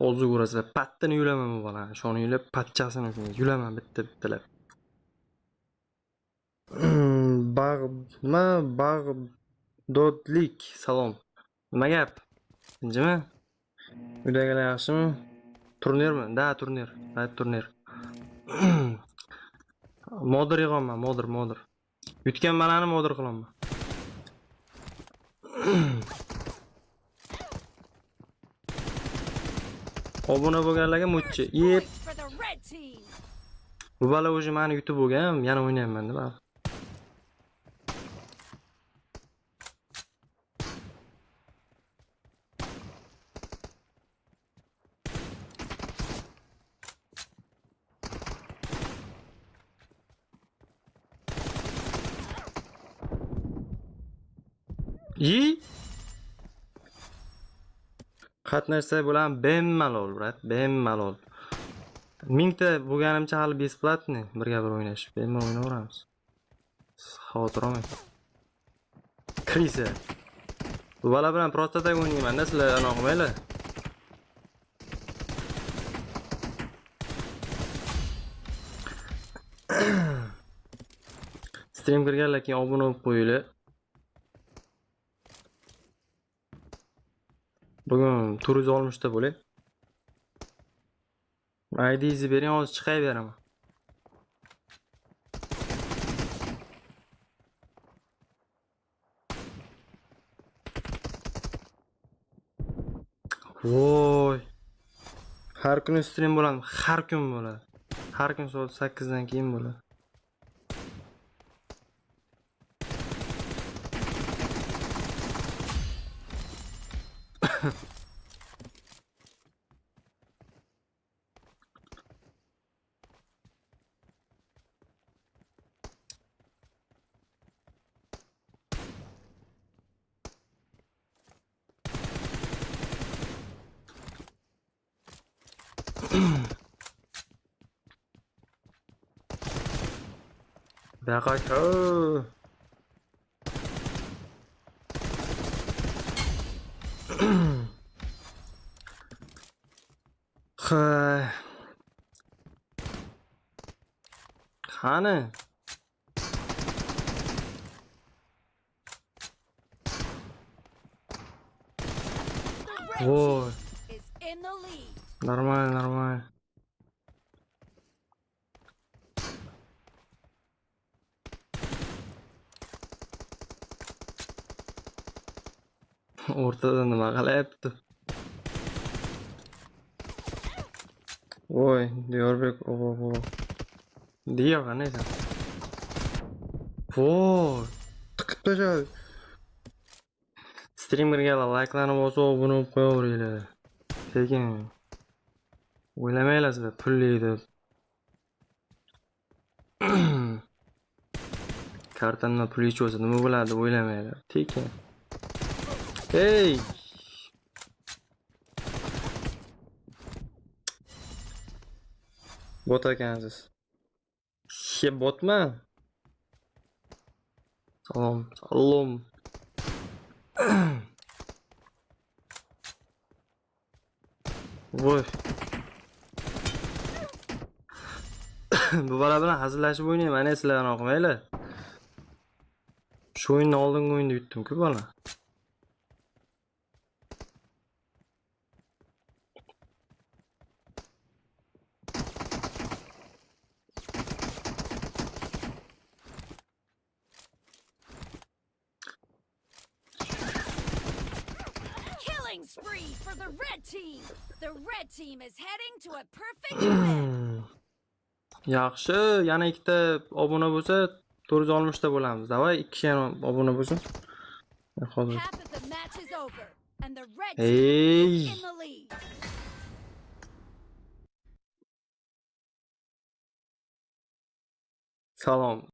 O'zi ko'rasizlar, pattini yulaman bu bola. Shuni yulab, patchasini yulaman bitta-bittalab. Bag'dodlik, salom. Nima gap? Tinchmi? Uydagilar yaxshimi? Turnirmi? Da, turnir. Ha, turnir. Modir yig'aman, modir. Yutgan balani modir qilaman. Obuna bo'lganlarga muchchi. Yep. Bu bola o'zi meni yutib bo'lgan, yana o'ynayman deb. Qatnashsa bo'lam bemalol, brat, bemalol. Mingta bo'lganimcha hali besplatni birga bir o'ynash. Bemalol o'ynaveramiz. Xavotir olmang. Krisa. Bu bola bilan prosta tag o'ynayman-da, sizlar anaqa qilmanglar. Stream kirganlar keyin obuna bo'lib qo'yinglar. Bugun 460 ta bo'lay. ID'ni bering, hozir chiqay beraman. Voy. Har kuni stream bo'ladi, har kun bo'ladi. Har kun soat 8 dan keyin bo'ladi. Baqaka. Qani? Voy. Normal. O'rtada nima qilyapti? Voy, Diyorbek, obo. Diyor qanaysan? Voy, tiqib tashladi. Streamerga like'larni bosib, obuna bo'lib qo'yaveringlar. Lekin o'ylamanglar sizlar pulli deb. Kartamdan pul ichib olsa nima bo'ladi deb o'ylamanglar. Tekin. Hey! Bot ekansiz. Botma. Salom. Voy. Bu bola bilan hazillashib o'ynayman, mana sizlar anaqa qilmanglar. Shu o'yinni oldingi o'yinda yutdim-ku bola. Spree for the red team. The red team is heading to a perfect win. Yaxshi, yana ikkita obuna bo'lsa 460 ta bo'lamiz. Davay, ikki kishi ham obuna bo'lsin. Hozir. Hey! Salom.